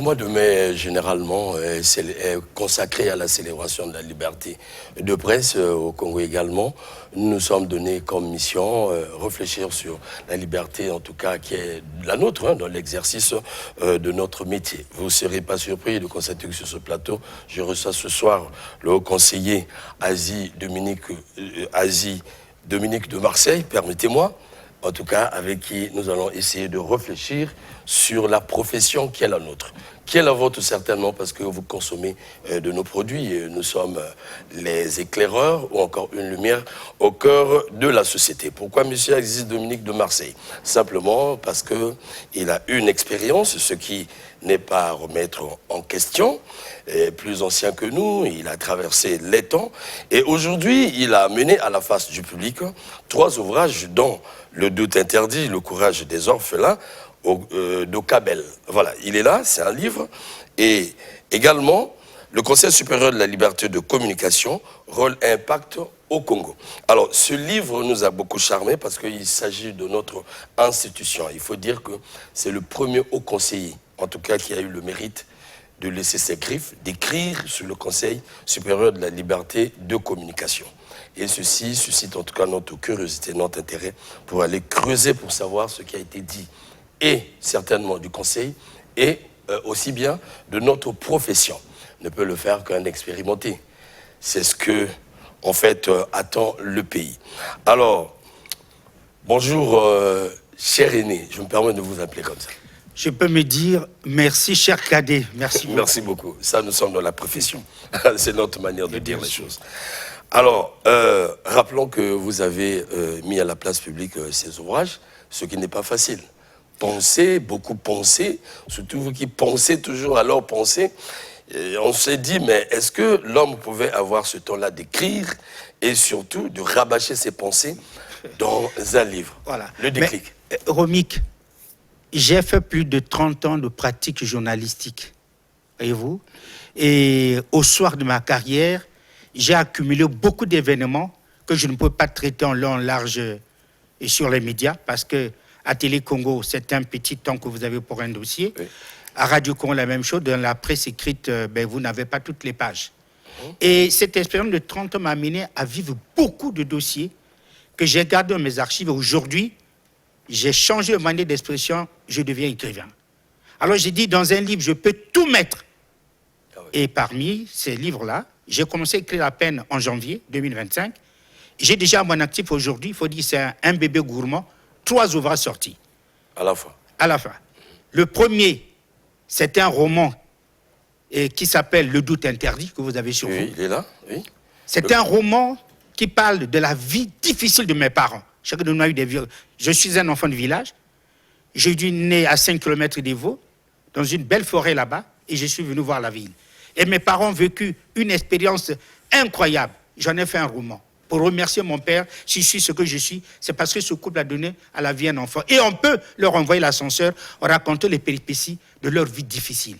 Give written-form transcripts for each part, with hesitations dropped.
mois de mai, généralement, est consacré à la célébration de la liberté de presse au Congo également. Nous nous sommes donnés comme mission réfléchir sur la liberté, en tout cas, qui est la nôtre, dans l'exercice de notre métier. Vous ne serez pas surpris de constater que sur ce plateau, je reçois ce soir le haut conseiller Dominique de Marseille, permettez-moi, en tout cas, avec qui nous allons essayer de réfléchir sur la profession qui est la nôtre, qui est la vôtre certainement parce que vous consommez de nos produits. Et nous sommes les éclaireurs ou encore une lumière au cœur de la société. Pourquoi monsieur Aziz Dominique de Marseille? Simplement parce qu'il a une expérience, ce qui n'est pas à remettre en question, plus ancien que nous, il a traversé les temps et aujourd'hui il a mené à la face du public 3 ouvrages dont Le doute interdit, Le courage des orphelins d'Okabel. Voilà, il est là, c'est un livre et également le Conseil supérieur de la liberté de communication, rôle et impact au Congo. Alors, ce livre nous a beaucoup charmé parce qu'il s'agit de notre institution. Il faut dire que c'est le premier haut conseiller, en tout cas, qui a eu le mérite de laisser ses griffes, d'écrire sur le Conseil supérieur de la liberté de communication. Et ceci suscite en tout cas notre curiosité, notre intérêt pour aller creuser pour savoir ce qui a été dit, et certainement du Conseil, et aussi bien de notre profession. Ne peut le faire qu'un expérimenté. C'est ce que, en fait, attend le pays. Alors, bonjour, cher aîné, je me permets de vous appeler comme ça. Je peux me dire merci, cher cadet. Merci beaucoup. Merci beaucoup. Ça, nous sommes dans la profession. C'est notre manière de dire les choses. Alors, rappelons que vous avez mis à la place publique ces ouvrages, ce qui n'est pas facile. Penser, beaucoup penser, surtout vous qui pensez toujours à leur pensée. Et on s'est dit, mais est-ce que l'homme pouvait avoir ce temps-là d'écrire et surtout de rabâcher ses pensées dans un livre? Voilà. Le déclic. Mais, Romik, j'ai fait plus de 30 ans de pratique journalistique, voyez-vous. Et au soir de ma carrière, j'ai accumulé beaucoup d'événements que je ne peux pas traiter en long, en large et sur les médias, parce que à Télé Congo, c'est un petit temps que vous avez pour un dossier. Oui. À Radio Congo, la même chose. Dans la presse écrite, vous n'avez pas toutes les pages. Et cette expérience de 30 ans m'a amené à vivre beaucoup de dossiers que j'ai gardés dans mes archives. Aujourd'hui, j'ai changé de manière d'expression, je deviens écrivain. Alors j'ai dit, dans un livre, je peux tout mettre. Ah oui. Et parmi ces livres-là, j'ai commencé à écrire à peine en janvier 2025. J'ai déjà à mon actif aujourd'hui, il faut dire c'est un bébé gourmand, 3 ouvrages sortis. À la fin. À la fin. Le premier, c'est un roman qui s'appelle Le doute interdit, que vous avez sur vous. Oui, il est là, oui. C'est un roman qui parle de la vie difficile de mes parents. Chacun de nous a eu des vies. Je suis un enfant de village. J'ai dû naître à 5 km des Vaux, dans une belle forêt là-bas, et je suis venu voir la ville. Et mes parents ont vécu une expérience incroyable. J'en ai fait un roman. Pour remercier mon père, si je suis ce que je suis, c'est parce que ce couple a donné à la vie un enfant. Et on peut leur envoyer l'ascenseur, raconter les péripéties de leur vie difficile.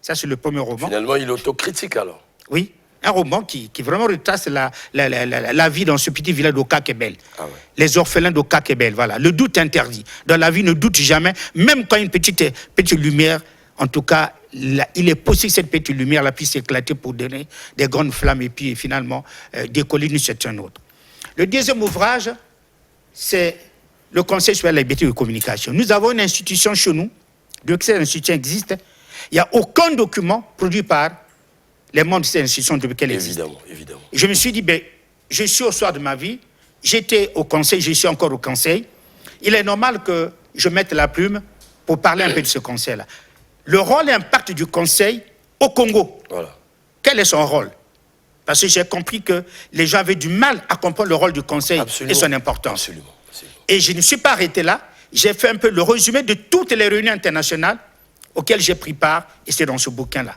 Ça, c'est le premier roman. Finalement, il est autocritique alors. Oui, un roman qui vraiment retrace la vie dans ce petit village d'Okakebel. Ah ouais. Les orphelins d'Okakebel, voilà. Le doute interdit. Dans la vie, ne doute jamais, même quand une petite lumière, en tout cas, il est possible que cette petite lumière puisse éclater pour donner des grandes flammes et puis finalement décoller d'une certaine autre. Le deuxième ouvrage, c'est le Conseil supérieur de la liberté de communication. Nous avons une institution chez nous, donc cette institution existe. Il n'y a aucun document produit par les membres de cette institution depuis qu'elle existe. Évidemment. Je me suis dit, je suis au soir de ma vie, j'étais au Conseil, je suis encore au Conseil. Il est normal que je mette la plume pour parler un peu de ce Conseil-là. Le rôle et l'impact du Conseil au Congo. Voilà. Quel est son rôle? Parce que j'ai compris que les gens avaient du mal à comprendre le rôle du Conseil. Absolument. Et son importance. Absolument. Et je ne suis pas arrêté là. J'ai fait un peu le résumé de toutes les réunions internationales auxquelles j'ai pris part, et c'est dans ce bouquin-là.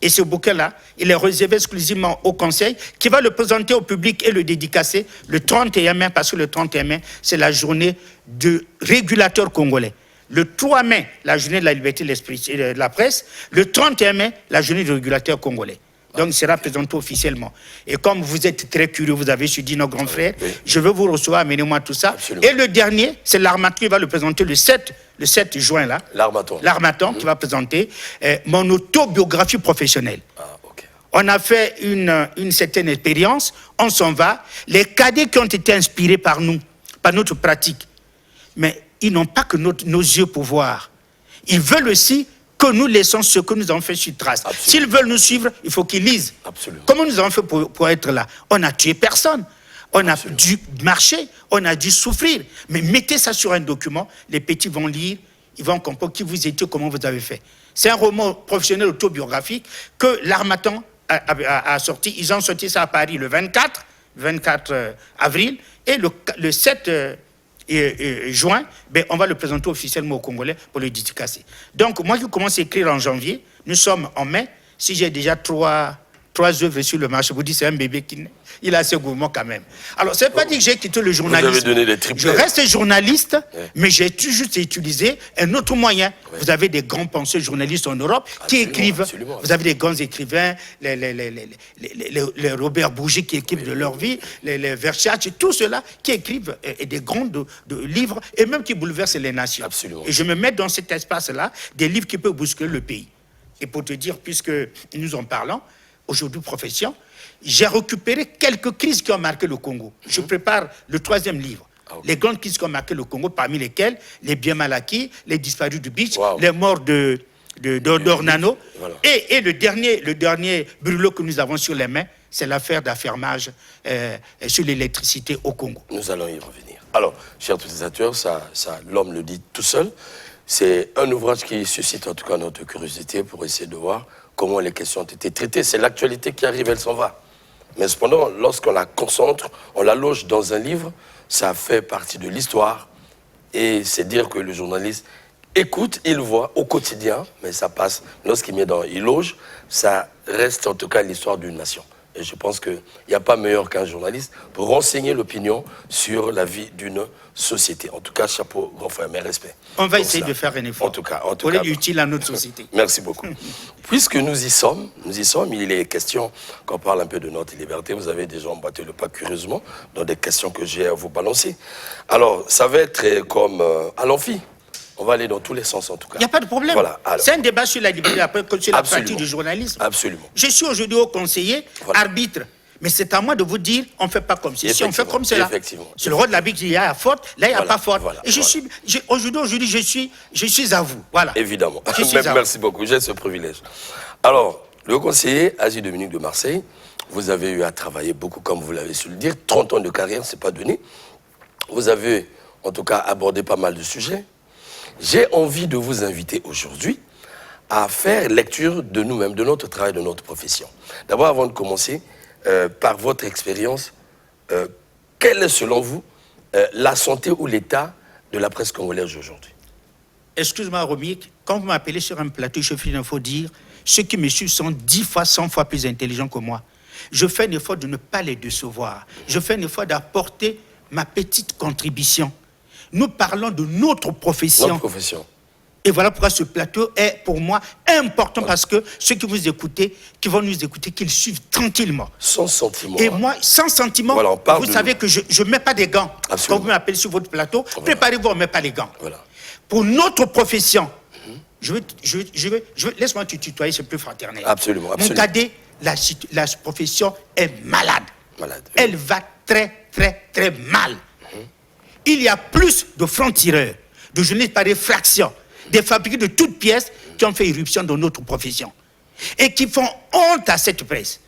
Et ce bouquin-là, il est réservé exclusivement au Conseil, qui va le présenter au public et le dédicacer le 31 mai, parce que le 31 mai, c'est la journée du régulateur congolais. Le 3 mai, la journée de la liberté de la presse. Le 31 mai, la journée du régulateur congolais. Donc, il sera présenté officiellement. Et comme vous êtes très curieux, vous avez suivi nos grands frères, je veux vous recevoir, amenez-moi tout ça. Absolument. Et le dernier, c'est l'Harmattan qui va le présenter le 7 juin, là. L'Harmattan. Qui va présenter mon autobiographie professionnelle. Ah, ok. On a fait une certaine expérience, on s'en va. Les cadets qui ont été inspirés par nous, par notre pratique, mais ils n'ont pas que nos yeux pour voir. Ils veulent aussi que nous laissons ce que nous avons fait sur trace. S'ils veulent nous suivre, il faut qu'ils lisent. Absolument. Comment nous avons fait pour être là? On n'a tué personne. On a dû marcher, on a dû souffrir. Mais mettez ça sur un document, les petits vont lire, ils vont comprendre qui vous étiez, comment vous avez fait. C'est un roman professionnel autobiographique que l'Harmattan a sorti. Ils ont sorti ça à Paris le 24 avril, et le 7 juin, on va le présenter officiellement aux Congolais pour le dédicacer. Donc, moi qui commence à écrire en janvier, nous sommes en mai. Si j'ai déjà trois œuvres sur le marché, vous dites c'est un bébé il est assez gourmand quand même. Alors, ça ne veut pas dire que j'ai quitté le journalisme. Vous avez donné des triplets. Je reste journaliste, mais j'ai toujours utilisé un autre moyen. Vous avez des grands penseurs journalistes en Europe qui écrivent. Absolument. Vous avez des grands écrivains, les Robert Bourgi qui écrivent de leur vie, les Versace, tout cela qui écrivent des grands de livres et même qui bouleversent les nations. Absolument. Et je me mets dans cet espace-là des livres qui peuvent bousculer le pays. Et pour te dire, puisque nous en parlons, aujourd'hui, profession, j'ai récupéré quelques crises qui ont marqué le Congo. Je prépare le 3e livre. Les grandes crises qui ont marqué le Congo, parmi lesquelles les biens mal acquis, les disparus du Beach, les morts d'Ornano. Voilà. Et le dernier brûlot que nous avons sur les mains, c'est l'affaire d'affermage sur l'électricité au Congo. Nous allons y revenir. Alors, chers utilisateurs, ça, l'homme le dit tout seul. C'est un ouvrage qui suscite en tout cas notre curiosité pour essayer de voir comment les questions ont été traitées. C'est l'actualité qui arrive, elle s'en va. Mais cependant, lorsqu'on la concentre, on la loge dans un livre, ça fait partie de l'histoire. Et c'est dire que le journaliste écoute, il voit au quotidien, mais ça passe. Lorsqu'il met il loge, ça reste en tout cas l'histoire d'une nation. Et je pense qu'il n'y a pas meilleur qu'un journaliste pour renseigner l'opinion sur la vie d'une société. En tout cas, chapeau, grand frère, mes respects. On va essayer de faire un effort. En tout cas, pour être utile à notre société. Merci beaucoup. Puisque nous y sommes, il est question qu'on parle un peu de notre liberté. Vous avez déjà emboîté le pas curieusement dans des questions que j'ai à vous balancer. Alors, ça va être comme à l'amphi. On va aller dans tous les sens, en tout cas. Il n'y a pas de problème. Voilà, c'est un débat sur la liberté, sur la pratique du journalisme. Absolument. Je suis aujourd'hui haut conseiller, arbitre. Mais c'est à moi de vous dire, on ne fait pas comme ceci, on fait comme cela. Effectivement. C'est le rôle de l'arbitre, il y a faute, là, il n'y a pas faute. Et aujourd'hui, je suis à vous. Voilà. Évidemment. Merci beaucoup, j'ai ce privilège. Alors, le conseiller, Asie Dominique de Marseille, vous avez eu à travailler beaucoup, comme vous l'avez su le dire. 30 ans de carrière, ce n'est pas donné. Vous avez, en tout cas, abordé pas mal de sujets. J'ai envie de vous inviter aujourd'hui à faire lecture de nous-mêmes, de notre travail, de notre profession. D'abord, avant de commencer, par votre expérience, quelle est selon vous la santé ou l'état de la presse congolaise aujourd'hui? Excuse-moi, Romik, quand vous m'appelez sur un plateau, je fais l'info dire, ceux qui me suivent sont 10 fois, 100 fois plus intelligents que moi. Je fais un effort de ne pas les décevoir. Je fais un effort d'apporter ma petite contribution. Nous parlons de notre profession. Notre profession. Et voilà pourquoi ce plateau est pour moi important, parce que ceux qui vous écoutez, qui vont nous écouter, qu'ils suivent tranquillement. Sans sentiment. Et moi, sans sentiment, voilà, vous savez que je ne mets pas des gants. Absolument. Quand vous m'appelez sur votre plateau, préparez-vous, on ne met pas les gants. Voilà. Pour notre profession, laisse-moi te tutoyer, c'est plus fraternel. Absolument, absolument. Mon cadet, la profession est malade. Elle va très, très, très mal. Il y a plus de francs-tireurs, de journalistes par effraction, des fabriqués de toutes pièces qui ont fait irruption dans notre profession et qui font honte à cette presse.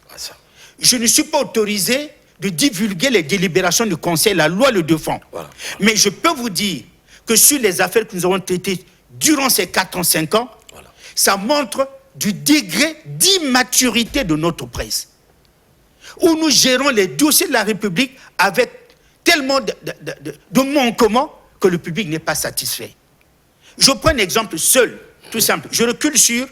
Je ne suis pas autorisé de divulguer les délibérations du Conseil, la loi le défend. Voilà. Mais je peux vous dire que sur les affaires que nous avons traitées durant ces 4 ans, 5 ans, voilà, ça montre du degré d'immaturité de notre presse. Où nous gérons les dossiers de la République avec tellement de manquements que le public n'est pas satisfait. Je prends un exemple seul, tout simple. Je recule sur...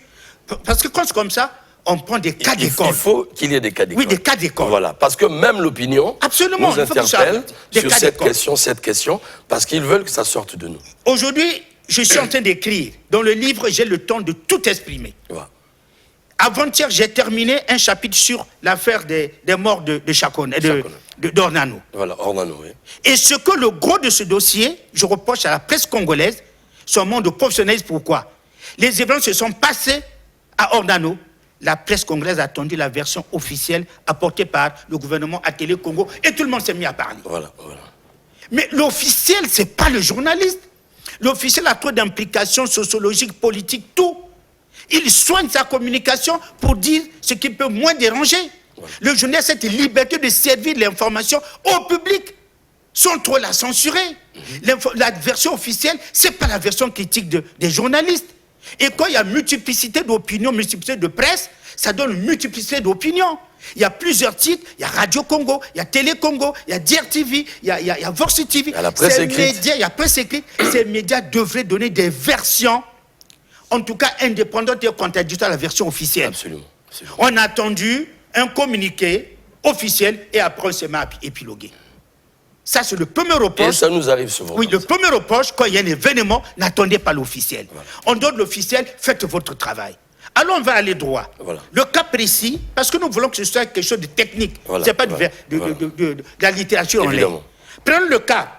Parce que quand c'est comme ça, on prend des cas d'école. Il faut qu'il y ait des cas d'école. Oui, des cas d'école. Voilà, parce que même l'opinion nous interpelle sur cette question, parce qu'ils veulent que ça sorte de nous. Aujourd'hui, je suis en train d'écrire. Dans le livre, j'ai le temps de tout exprimer. Voilà. Avant-hier, j'ai terminé un chapitre sur l'affaire des morts de Chakone, d'Ornano. Voilà, Ornano, oui. Et ce que le gros de ce dossier, je reproche à la presse congolaise, son monde de professionnalisme. Pourquoi? Les événements se sont passés à Ornano. La presse congolaise a attendu la version officielle apportée par le gouvernement à Télé Congo et tout le monde s'est mis à parler. Voilà, voilà. Mais l'officiel, ce n'est pas le journaliste. L'officiel a trop d'implications sociologiques, politiques, tout. Il soigne sa communication pour dire ce qui peut moins déranger. Voilà. Le journaliste a cette liberté de servir l'information au public sans trop la censurer. La version officielle, ce n'est pas la version critique des journalistes. Et quand il y a multiplicité d'opinions, multiplicité de presse, ça donne une multiplicité d'opinions. Il y a plusieurs titres, il y a Radio Congo, il y a Télé Congo, il y a DRTV, il y a Vox TV. Il y a la presse écrite. Il y a presse écrite. Ces médias devraient donner des versions, en tout cas indépendantes et contradictoires à la version officielle. Absolument. Absolument. On a attendu un communiqué officiel et après on s'est mis à épiloguer. Ça, c'est le premier reproche. Et ça nous arrive souvent. Oui, le premier reproche, quand il y a un événement, n'attendez pas l'officiel. Voilà. On donne l'officiel, faites votre travail. Alors on va aller droit. Voilà. Le cas précis, parce que nous voulons que ce soit quelque chose de technique. Voilà. Ce n'est pas de la littérature en ligne. Prenons le cas.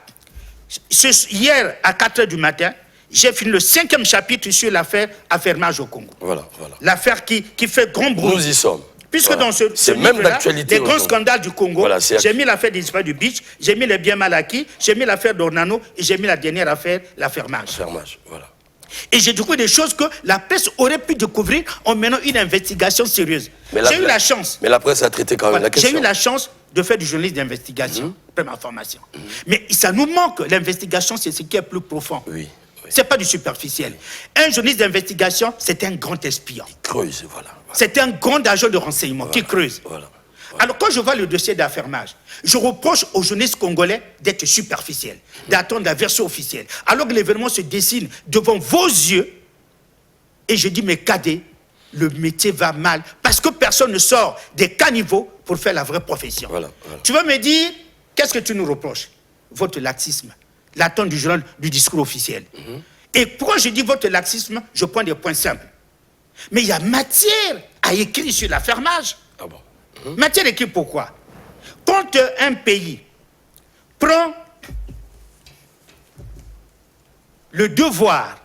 Hier, à 4h du matin, j'ai fini le 5e chapitre sur l'affaire Affermage au Congo. Voilà, voilà. L'affaire qui fait grand bruit. Nous y sommes. Puisque voilà. Dans ce même d'actualité. Les grands scandales du Congo, voilà, j'ai mis l'affaire des disparus du Beach, j'ai mis les biens mal acquis, j'ai mis l'affaire d'Ornano et j'ai mis la dernière affaire, l'affermage. Voilà. Et j'ai découvert des choses que la presse aurait pu découvrir en menant une investigation sérieuse. J'ai eu la chance. Mais la presse a traité quand même la question. J'ai eu la chance de faire du journalisme d'investigation, première formation. Mais ça nous manque, l'investigation, c'est ce qui est plus profond. Oui. Ce n'est pas du superficiel. Un journaliste d'investigation, c'est un grand espion. Il creuse, voilà. C'est un grand agent de renseignement qui creuse. Voilà. Alors quand je vois le dossier d'affermage, je reproche aux journalistes congolais d'être superficiels, d'attendre la version officielle. Alors que l'événement se dessine devant vos yeux, et je dis, mais cadets, le métier va mal, parce que personne ne sort des caniveaux pour faire la vraie profession. Voilà. Tu vas me dire, qu'est-ce que tu nous reproches? Votre laxisme, l'attente du journal, du discours officiel. Et pourquoi je dis votre laxisme? Je prends des points simples. Mais il y a matière à écrire sur l'affermage. Ah bon? Matière écrite pourquoi? Quand un pays prend le devoir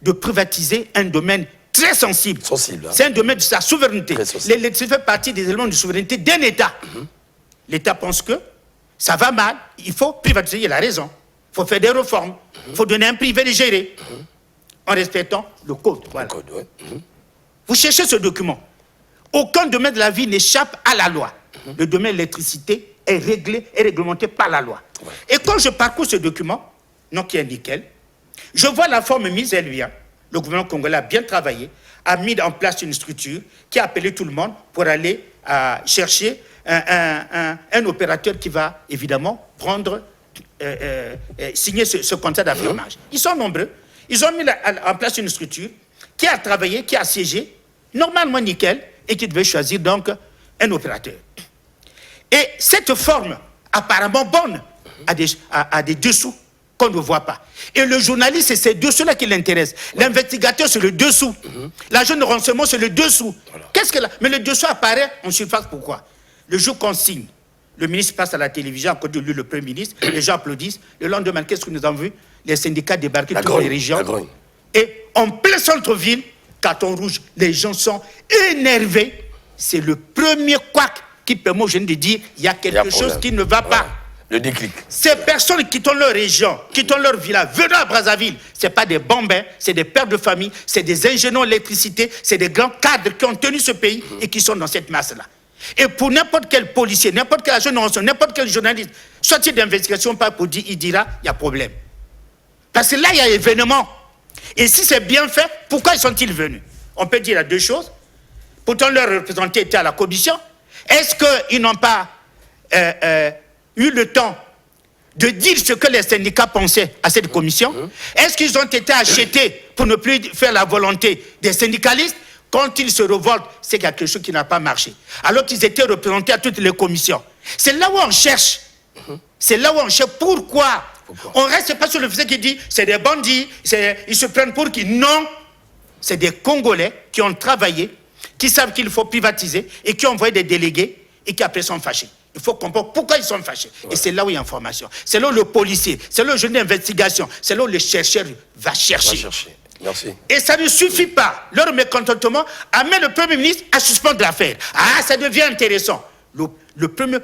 de privatiser un domaine très sensible, hein. C'est un domaine de sa souveraineté. L'électricité fait partie des éléments de souveraineté d'un État. L'État pense que ça va mal, il faut privatiser, il a raison. Il faut faire des réformes, il faut donner un privé de gérer, en respectant le code. Voilà. Le code, ouais. Vous cherchez ce document. Aucun domaine de la vie n'échappe à la loi. Le domaine de l'électricité est réglé et réglementé par la loi. Ouais. Et quand je parcours ce document, non qui est nickel, je vois la forme mise, elle vient. Le gouvernement congolais a bien travaillé, a mis en place une structure qui a appelé tout le monde pour aller chercher un opérateur qui va évidemment prendre, signer ce contrat d'affirmage. Ils sont nombreux. Ils ont mis en place une structure qui a travaillé, qui a siégé, normalement nickel, et qui devait choisir donc un opérateur. Et cette forme, apparemment bonne, a des dessous qu'on ne voit pas. Et le journaliste, c'est ces dessous-là qui l'intéressent. L'investigateur, c'est le dessous. L'agent de renseignement, c'est le dessous. Voilà. Mais le dessous apparaît en surface, pourquoi? Le jour qu'on signe, le ministre passe à la télévision, à côté de lui, le Premier ministre, les gens applaudissent. Le lendemain, qu'est-ce que nous avons vu? Les syndicats débarquent dans les régions. Et en plein centre-ville, carton rouge, les gens sont énervés. C'est le premier couac qui permet aux jeunes de dire il y a quelque chose qui ne va pas. Le déclic. Ces personnes qui quittent leur région, quittent leur village, venant à Brazzaville, ce n'est pas des bambins, c'est des pères de famille, c'est des ingénieurs d'électricité, c'est des grands cadres qui ont tenu ce pays et qui sont dans cette masse-là. Et pour n'importe quel policier, n'importe quel agent de renseignement, n'importe quel journaliste, sortir d'investigation, pas pour dire, il dira, il y a problème. Parce que là, il y a événement. Et si c'est bien fait, pourquoi sont-ils venus? On peut dire deux choses. Pourtant, leurs représentants étaient à la commission. Est-ce qu'ils n'ont pas eu le temps de dire ce que les syndicats pensaient à cette commission? Est-ce qu'ils ont été achetés pour ne plus faire la volonté des syndicalistes? Quand ils se révoltent, c'est quelque chose qui n'a pas marché. Alors qu'ils étaient représentés à toutes les commissions. C'est là où on cherche. C'est là où on cherche pourquoi. On ne reste pas sur le fait qui dit c'est des bandits, ils se prennent pour qui. Non, c'est des Congolais qui ont travaillé, qui savent qu'il faut privatiser et qui ont envoyé des délégués et qui après sont fâchés. Il faut comprendre pourquoi ils sont fâchés. Ouais. Et c'est là où il y a information. C'est là où le policier, c'est là où le journal d'investigation, c'est là où le chercheur va chercher. Merci. Et ça ne suffit pas. Leur mécontentement amène le Premier ministre à suspendre l'affaire. Ah, ça devient intéressant. Le premier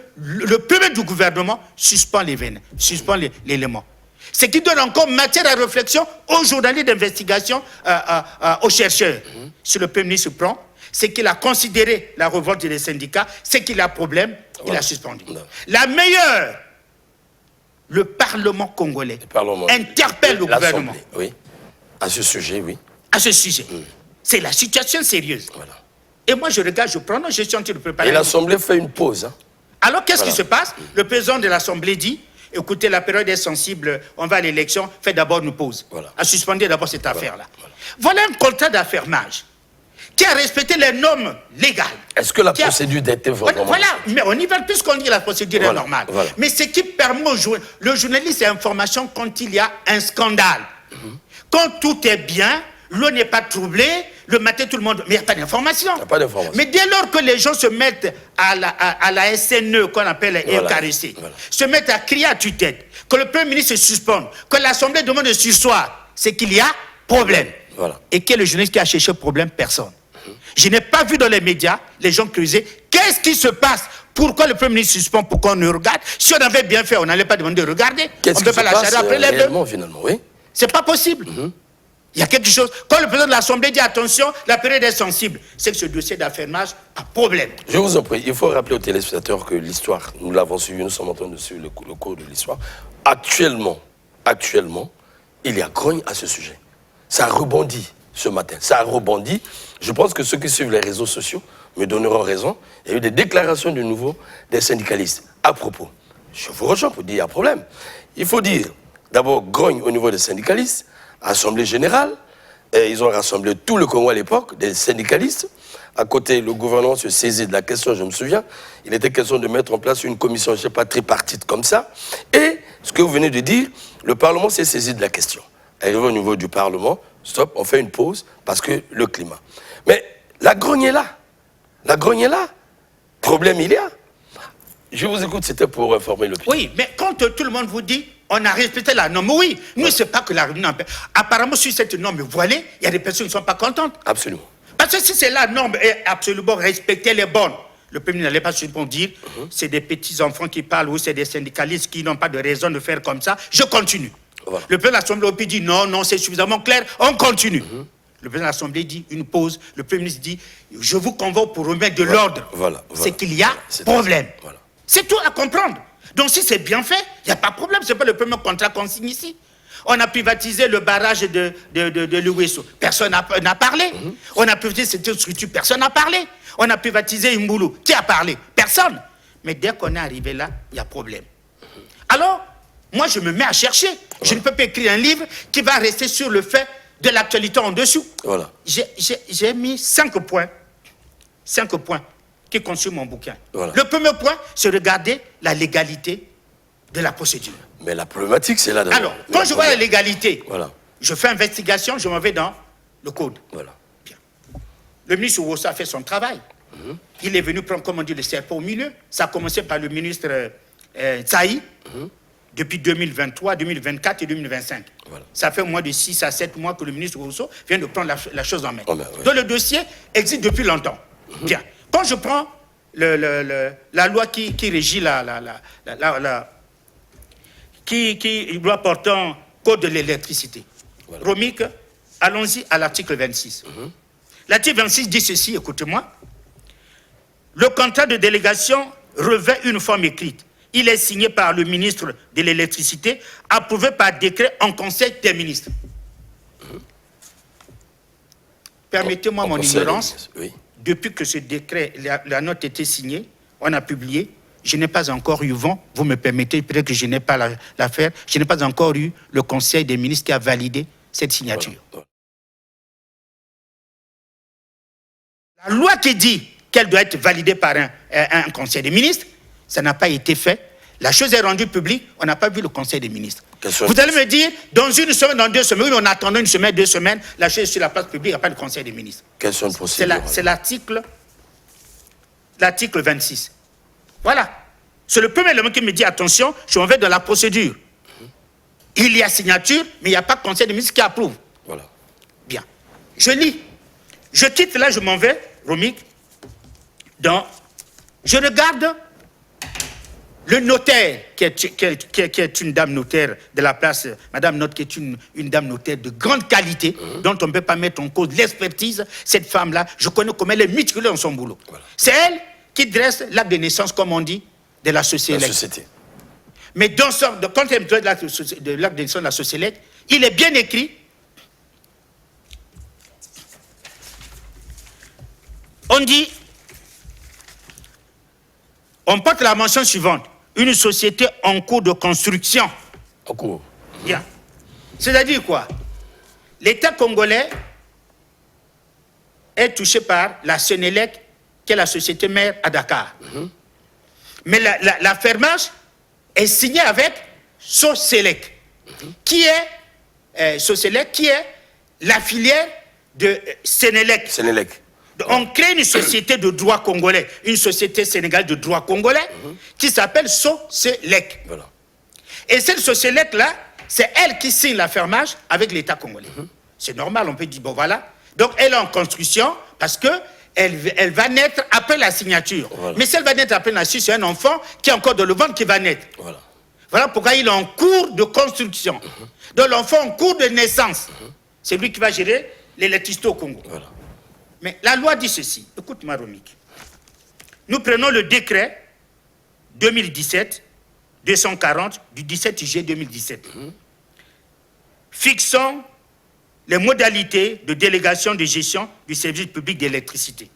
du gouvernement suspend l'élément. Ce qui donne encore matière à réflexion aux journalistes d'investigation, aux chercheurs. Si le Premier ministre prend, c'est qu'il a considéré la révolte des syndicats, c'est qu'il a problème, il a suspendu. La meilleure, le Parlement congolais interpelle le gouvernement. Oui. À ce sujet, oui. À ce sujet. C'est la situation sérieuse. Voilà. Et moi, je regarde, je prends, je suis en train de préparer. Et l'Assemblée fait une pause. Hein. Alors, qu'est-ce qui se passe? Le président de l'Assemblée dit, écoutez, la période est sensible, on va à l'élection, faites d'abord une pause. À suspendre d'abord cette affaire-là. Voilà un contrat d'affermage qui a respecté les normes légales. Est-ce que la procédure d'être vraiment... Voilà, mais on y va puisqu'on dit que la procédure est normale. Mais ce qui permet le journaliste et l'information quand il y a un scandale. Quand tout est bien, l'eau n'est pas troublée, le matin tout le monde... Mais il n'y a pas d'information. Mais dès lors que les gens se mettent à la SNE, qu'on appelle EKRC, se mettent à crier à tue-tête, que le Premier ministre se suspende, que l'Assemblée demande de surseoir, c'est qu'il y a problème. Et quel est le journaliste qui a cherché problème? Personne. Je n'ai pas vu dans les médias les gens creuser. Qu'est-ce qui se passe? Pourquoi le Premier ministre suspend? Pourquoi on nous regarde? Si on avait bien fait, on n'allait pas demander de regarder. Qu'est-ce qui se passe réellement, finalement, oui? C'est pas possible. Il y a quelque chose. Quand le président de l'Assemblée dit attention, la période est sensible, c'est que ce dossier d'affermage a problème. Je vous en prie, il faut rappeler aux téléspectateurs que l'histoire, nous l'avons suivi, nous sommes en train de suivre le cours de l'histoire. Actuellement, il y a grogne à ce sujet. Ça rebondit ce matin. Ça a rebondi. Je pense que ceux qui suivent les réseaux sociaux me donneront raison. Il y a eu des déclarations de nouveau des syndicalistes à propos. Je vous rejoins pour dire qu'il y a problème. Il faut dire, d'abord, grogne au niveau des syndicalistes, Assemblée générale, et ils ont rassemblé tout le Congo à l'époque, des syndicalistes. À côté, le gouvernement se saisit de la question, je me souviens. Il était question de mettre en place une commission, je ne sais pas, tripartite comme ça. Et ce que vous venez de dire, le Parlement s'est saisi de la question. Arrivé au niveau du Parlement, stop, on fait une pause parce que le climat. Mais la grogne est là. La grogne est là. Problème, il y a. Je vous écoute, c'était pour informer l'opinion. Oui, mais quand tout le monde vous dit on a respecté la norme, oui, nous, c'est pas que la norme. Apparemment, sur cette norme voilée, il y a des personnes qui ne sont pas contentes. Absolument. Parce que si c'est la norme est absolument respectée, les bonnes, le Premier n'allait pas souvent dire c'est des petits-enfants qui parlent ou c'est des syndicalistes qui n'ont pas de raison de faire comme ça, je continue. Voilà. Le président de l'Assemblée dit non, c'est suffisamment clair, on continue. Le président de l'Assemblée dit une pause, le Premier ministre dit je vous convoque pour remettre de l'ordre. C'est qu'il y a problème. C'est tout à comprendre. Donc si c'est bien fait, il n'y a pas de problème, ce n'est pas le premier contrat qu'on signe ici. On a privatisé le barrage de l'Ouesso, personne n'a parlé. On a privatisé cette structure, personne n'a parlé. On a privatisé Imboulou, qui a parlé? Personne. Mais dès qu'on est arrivé là, il y a problème. Alors, moi je me mets à chercher. Je ne peux pas écrire un livre qui va rester sur le fait de l'actualité en dessous. J'ai mis 5 points. 5 points qui constituent mon bouquin. Le premier point, c'est regarder la légalité de la procédure. Mais la problématique, c'est là. Alors, quand je vois la légalité, je fais investigation, je m'en vais dans le code. Bien. Le ministre Ouossa a fait son travail. Il est venu prendre, comme on dit, le serpent au milieu. Ça a commencé par le ministre Tsaï, depuis 2023, 2024 et 2025. Ça fait moins de 6 à 7 mois que le ministre Ouossa vient de prendre la chose en main. Donc le dossier existe depuis longtemps. Bien. Quand je prends la loi qui régit qui loi portant code de l'électricité. Romique, allons-y à l'article 26. L'article 26 dit ceci, écoutez-moi. Le contrat de délégation revêt une forme écrite. Il est signé par le ministre de l'électricité, approuvé par décret en conseil des ministres. Permettez-moi mon ignorance. Depuis que ce décret, la note était signée, on a publié, je n'ai pas encore eu vent, vous me permettez, peut-être que je n'ai pas l'affaire, je n'ai pas encore eu le conseil des ministres qui a validé cette signature. La loi qui dit qu'elle doit être validée par un conseil des ministres, ça n'a pas été fait. La chose est rendue publique, on n'a pas vu le Conseil des ministres. Question Vous allez me dire, dans une semaine, dans 2 semaines, oui, on attend une semaine, 2 semaines, la chose est sur la place publique, il n'y a pas de Conseil des ministres. Question de procédure. C'est l'article 26. Voilà. C'est le premier élément qui me dit, attention, je m'en vais dans la procédure. Il y a signature, mais il n'y a pas de Conseil des ministres qui approuve. Voilà. Bien. Je lis. Je quitte là, je m'en vais, Romik. Je regarde le notaire, qui est une dame notaire de la place, Madame Note, qui est une dame notaire de grande qualité, dont on ne peut pas mettre en cause l'expertise. Cette femme-là, je connais comment elle est méticuleuse dans son boulot. Voilà. C'est elle qui dresse l'acte de naissance, comme on dit, de la société. Mais quand elle dresse l'acte de naissance de la société, il est bien écrit. On dit, on porte la mention suivante. Une société en cours de construction. En cours. Bien. C'est-à-dire quoi? L'État congolais est touché par la Sénélec, qui est la société mère à Dakar. Mais la fermage est signée avec Soselec, qui est la filière de Sénélec. On crée une société de droit congolais, une société sénégalaise de droit congolais, qui s'appelle Soselec. Voilà. Et cette Soselec-là, c'est elle qui signe la fermage avec l'État congolais. C'est normal, on peut dire, bon voilà. Donc elle est en construction parce qu'elle va naître après la signature. Voilà. Mais si elle va naître après la signature, c'est un enfant qui est encore dans le ventre qui va naître. Voilà. Voilà pourquoi il est en cours de construction. Donc l'enfant en cours de naissance, c'est lui qui va gérer l'électricité au Congo. Voilà. Mais la loi dit ceci. Écoute-moi, Romik. Nous prenons le décret 2017-240 du 17 juillet 2017. Fixant les modalités de délégation de gestion du service public d'électricité.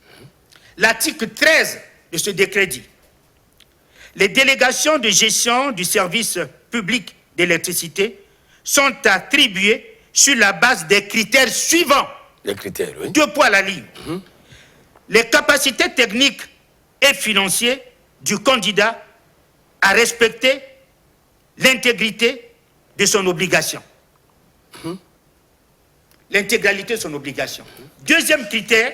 L'article 13 de ce décret dit: les délégations de gestion du service public d'électricité sont attribuées sur la base des critères suivants. Les critères, oui. 2 points à la ligne. Les capacités techniques et financières du candidat à respecter l'intégrité de son obligation. L'intégralité de son obligation. Deuxième critère,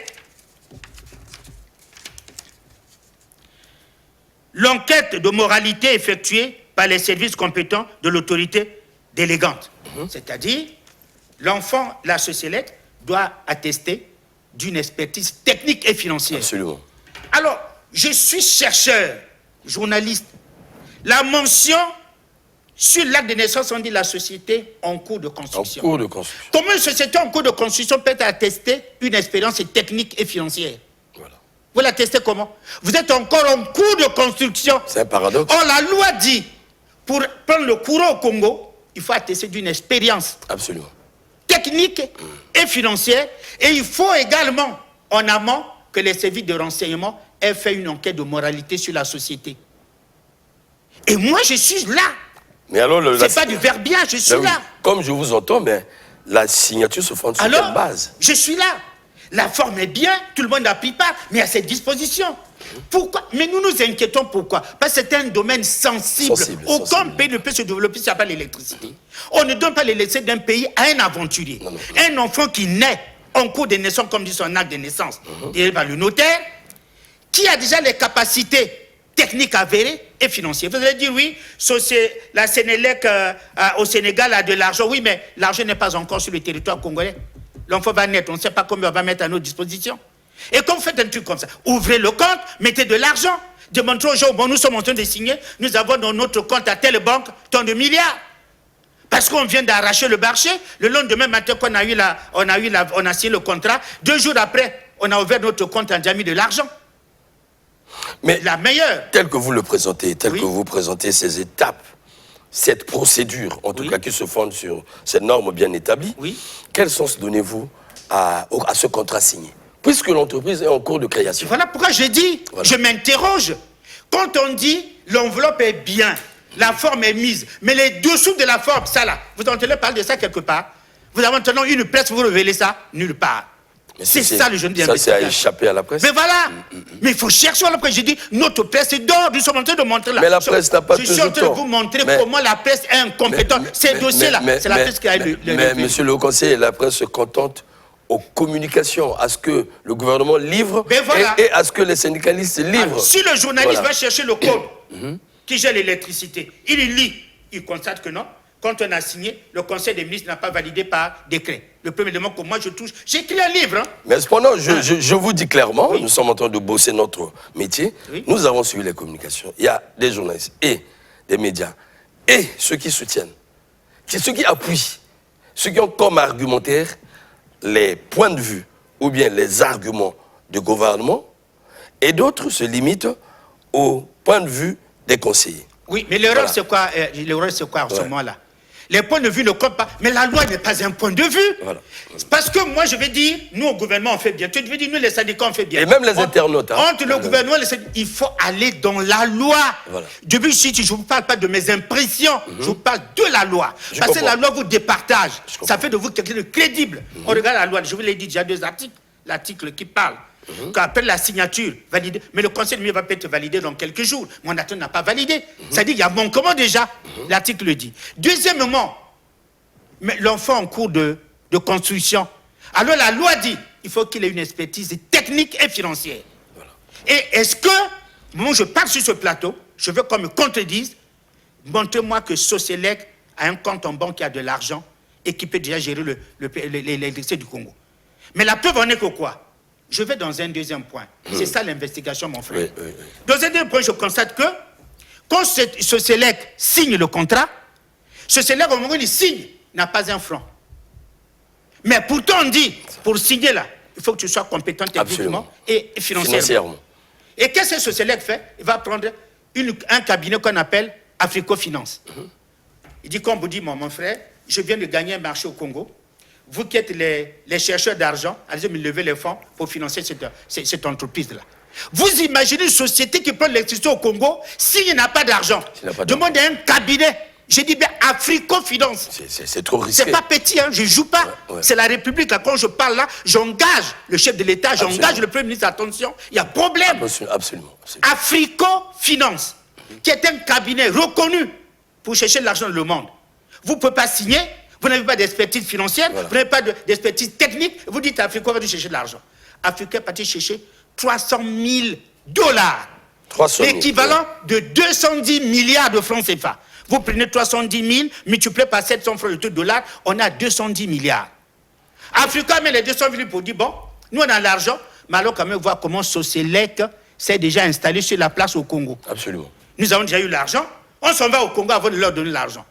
l'enquête de moralité effectuée par les services compétents de l'autorité délégante. C'est-à-dire, l'enfant, la société, doit attester d'une expertise technique et financière. Absolument. Alors, je suis chercheur, journaliste. La mention sur l'acte de naissance, on dit la société en cours de construction. En cours de construction. Comment une société en cours de construction peut attester une expérience technique et financière? Voilà. Vous l'attestez comment? Vous êtes encore en cours de construction. C'est un paradoxe. Or, la loi dit, pour prendre le courant au Congo, il faut attester d'une expérience. Absolument. Technique et financière, et il faut également, en amont, que les services de renseignement aient fait une enquête de moralité sur la société. Et moi, je suis là. Mais alors, c'est pas du verbiage, je suis là. Comme je vous entends, mais la signature se fonde sur quelle base? Je suis là. La forme est bien, tout le monde n'a pris part, mais à cette disposition. Pourquoi? Mais nous nous inquiétons pourquoi? Parce que c'est un domaine sensible. Aucun pays ne peut se développer s'il n'y a pas l'électricité. On ne donne pas l'électricité d'un pays à un aventurier. Un enfant qui naît en cours de naissance, comme dit son acte de naissance, et par le notaire, qui a déjà les capacités techniques avérées et financières. Vous allez dire, oui, la Sénélec au Sénégal a de l'argent. Oui, mais l'argent n'est pas encore sur le territoire congolais. L'enfant va naître, on ne sait pas combien on va mettre à notre disposition. Et quand vous faites un truc comme ça, ouvrez le compte, mettez de l'argent, démontrez aux gens, bon, nous sommes en train de signer, nous avons dans notre compte à telle banque tant de milliards. Parce qu'on vient d'arracher le marché, le lendemain matin qu'on on a signé le contrat, 2 jours après, on a ouvert notre compte, on a déjà mis de l'argent. Mais la meilleure. Tel que vous le présentez, que vous présentez ces étapes, cette procédure, en tout cas qui se fonde sur ces normes bien établies, quel sens donnez-vous à ce contrat signé? Puisque l'entreprise est en cours de création. Voilà pourquoi je dis, je m'interroge. Quand on dit l'enveloppe est bien, la forme est mise, mais les dessous de la forme, ça là, vous entendez parler de ça quelque part? Vous avez maintenant une presse, vous révélez ça? Nulle part. C'est ça le journalisme d'investigation. Ça, c'est à d'investigation. échapper à la presse. Mais voilà. Mais il faut chercher à la presse. J'ai dit, notre presse est d'or. Nous sommes en train de montrer là. Mais la presse n'a pas Je toujours suis en train de tort. vous montrer comment la presse est incompétente. Ces dossiers-là, c'est la presse qui a eu le. Mais monsieur le Haut Conseiller, la presse se contente aux communications, à ce que le gouvernement livre voilà. et à ce que les syndicalistes livrent. Alors, si le journaliste va chercher le code qui gère l'électricité, il lit, il constate que non. Quand on a signé, le Conseil des ministres n'a pas validé par décret. Le premier élément que moi je touche, j'ai écrit un livre. Hein. Mais cependant, je vous dis clairement, nous sommes en train de bosser notre métier. Oui. Nous avons suivi les communications. Il y a des journalistes et des médias et ceux qui soutiennent, ceux qui appuient, ceux qui ont comme argumentaire les points de vue ou bien les arguments du gouvernement, et d'autres se limitent au point de vue des conseillers. Oui, mais l'erreur, c'est quoi, en ce moment-là? Les points de vue ne comptent pas, mais la loi n'est pas un point de vue. Voilà. Parce que moi, je vais dire, nous, au gouvernement, on fait bien. Tu veux dire, nous, les syndicats, on fait bien. Et même les internautes. Entre le gouvernement et les syndicats, il faut aller dans la loi. Voilà. Depuis ici, je ne vous parle pas de mes impressions, je vous parle de la loi. Parce que la loi vous départage. Ça fait de vous quelqu'un de crédible. On regarde la loi, je vous l'ai dit, il y a 2 articles. L'article qui parle. Qu'après la signature validée, mais le conseil de ministre va peut-être valider dans quelques jours. Mon acteur n'a pas validé. C'est-à-dire qu'il y a manquement déjà. L'article le dit. Deuxièmement, l'enfant en cours de construction. Alors la loi dit il faut qu'il ait une expertise technique et financière. Voilà. Et est-ce que, moi je parle sur ce plateau, je veux qu'on me contredise, montrez-moi que Soselec a un compte en banque qui a de l'argent et qui peut déjà gérer l'électricité du Congo. Mais la preuve en est que quoi? Je vais dans un deuxième point. C'est ça l'investigation, mon frère. Oui. Dans un deuxième point, je constate que quand Soselec signe le contrat, Soselec, au moment où il signe, n'a pas un franc. Mais pourtant, on dit, pour signer là, il faut que tu sois compétent techniquement et financièrement. Et qu'est-ce que Soselec fait? Il va prendre un cabinet qu'on appelle Africo Finance. Il dit, comme vous dites, mon frère, je viens de gagner un marché au Congo. Vous qui êtes les chercheurs d'argent, allez-y me lever les fonds pour financer cette entreprise-là. Vous imaginez une société qui prend l'électricité au Congo, s'il n'a pas d'argent, demandez un cabinet. J'ai dit bien Africo Finance. C'est trop risqué. C'est pas petit, hein, je ne joue pas. C'est la République. Là, quand je parle là, j'engage le chef de l'État, j'engage le Premier ministre. Attention, il y a problème. Absolument. Africo Finance, qui est un cabinet reconnu pour chercher de l'argent dans le monde. Vous ne pouvez pas signer. Vous n'avez pas d'expertise financière, vous n'avez pas d'expertise technique, vous dites à Africa, on va chercher de l'argent. Africa est parti chercher $300 000. L'équivalent de 210 milliards de francs CFA. Vous prenez 310 000, multiplié par 700 francs de dollars, on a 210 milliards. Africa met les 200 000 pour dire, bon, nous on a l'argent, mais alors quand même voir comment Soselec s'est déjà installé sur la place au Congo. Absolument. Nous avons déjà eu l'argent, on s'en va au Congo avant de leur donner l'argent.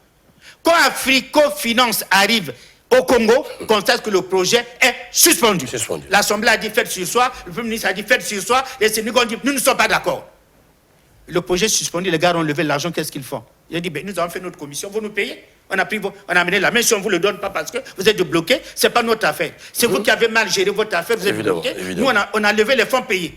Quand Africo Finance arrive au Congo, constate que le projet est suspendu. L'Assemblée a dit faites sur soi, le Premier ministre a dit faites sur soi, les syndicats ont dit nous ne sommes pas d'accord. Le projet est suspendu, les gars ont levé l'argent, qu'est-ce qu'ils font? Ils ont dit nous avons fait notre commission, vous nous payez. On a amené la main, si on ne vous le donne pas parce que vous êtes bloqué, ce n'est pas notre affaire. C'est vous qui avez mal géré votre affaire, vous êtes bloqué. Nous, on a levé les fonds payés.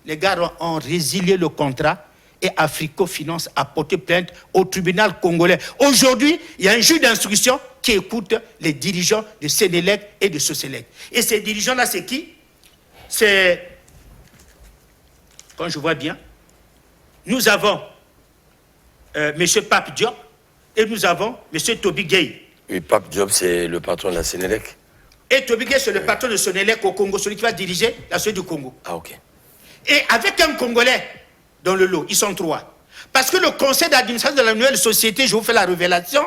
Les gars ont résilié le contrat. Et Africo Finance a porté plainte au tribunal congolais. Aujourd'hui, il y a un juge d'instruction qui écoute les dirigeants de Sénélec et de Soselec. Et ces dirigeants-là, c'est qui? C'est, quand je vois bien, nous avons M. Pape Diop et nous avons M. Toby Gay. Oui, Pape Diop, c'est le patron de la Sénélec. Et Toby Gay, c'est le patron de Sénélec au Congo, celui qui va diriger la société du Congo. Ah, ok. Et avec un Congolais dans le lot, ils sont 3. Parce que le conseil d'administration de la nouvelle société, je vous fais la révélation,